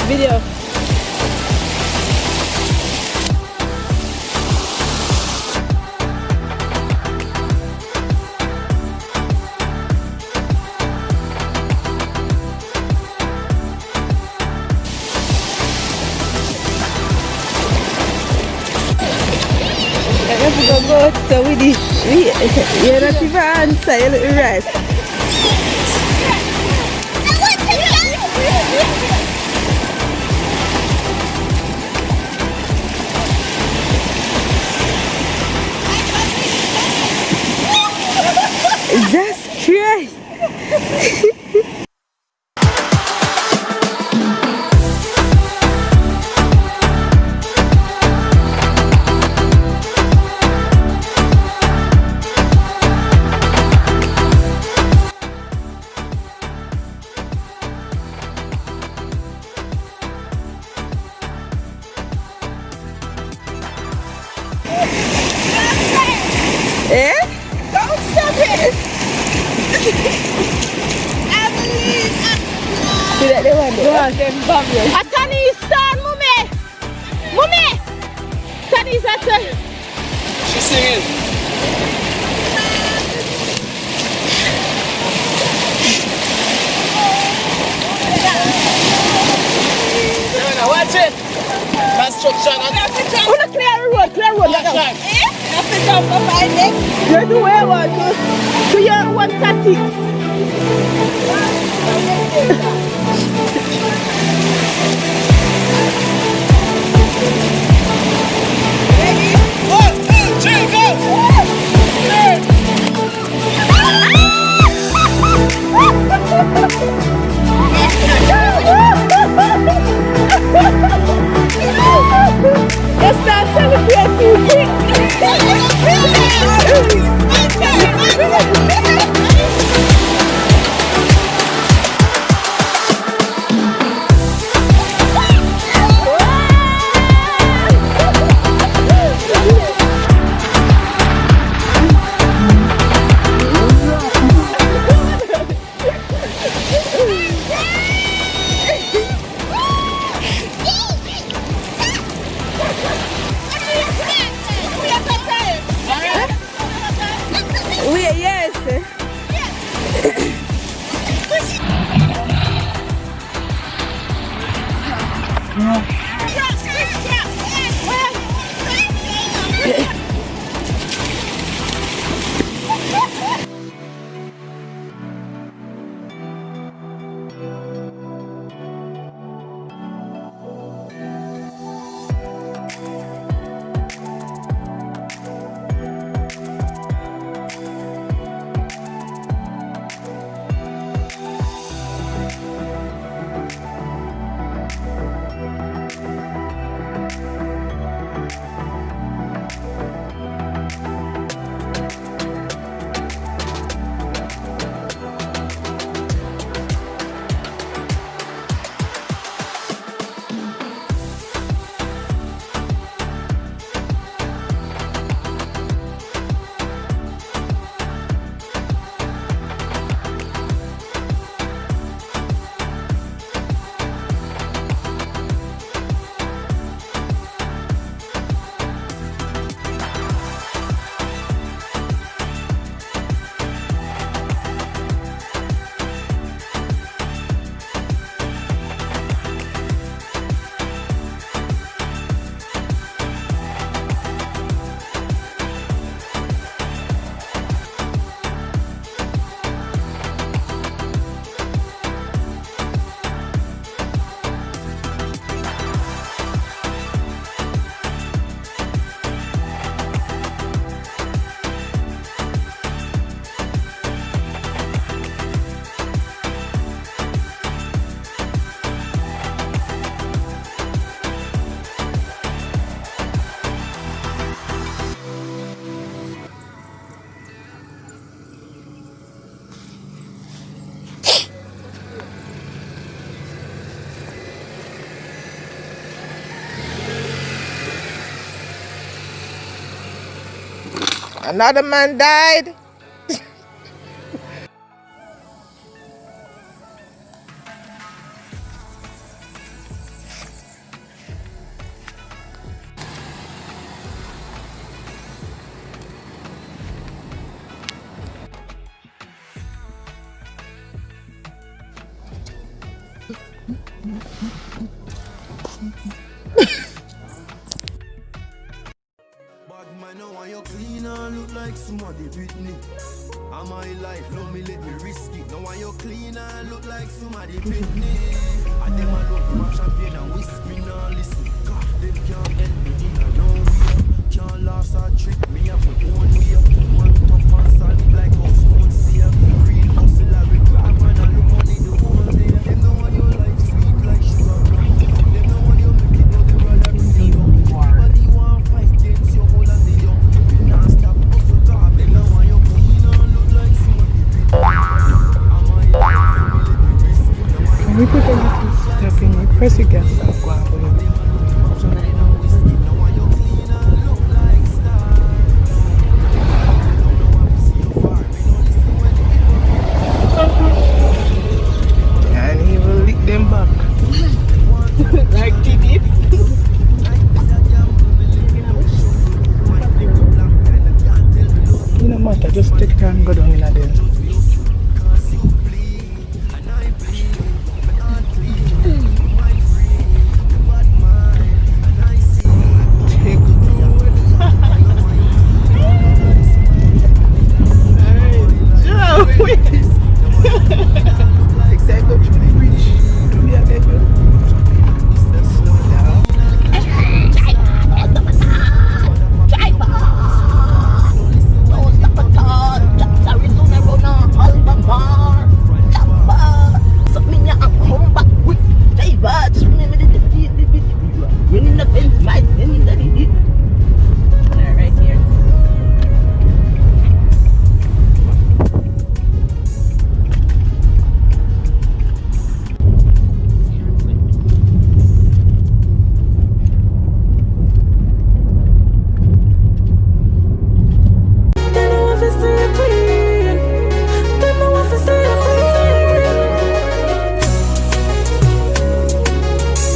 Video. Go so you're not even answer, you look right. That's Christ. Eh? Don't stop it! I believe See that they want to Atani stand, Mummy! Mummy! Atani's at the... She's singing. No, watch it! Construction. Clear road. You're the way one to your 130. Ready? 1, 2, 3, go! Let's start celebrating. Another man died. You clean and look like somebody with me. I'm my life, love me, let me risk it. Now when you clean and look like somebody with me. I them a love you have champagne and whiskey. Now listen, God, them can't help me in a no way. Can't last or trick me up my own way. Man tough and solid like a stone steel. Real hustle I require man and look money the whole day. Them know when your life sweet like sugar rum. Them know when you make it but they rather bring you down. Everybody want fight against your whole and the young. Stop hustle car, they know why you clean and look like somebody. Can we put a little step in? Press the gas.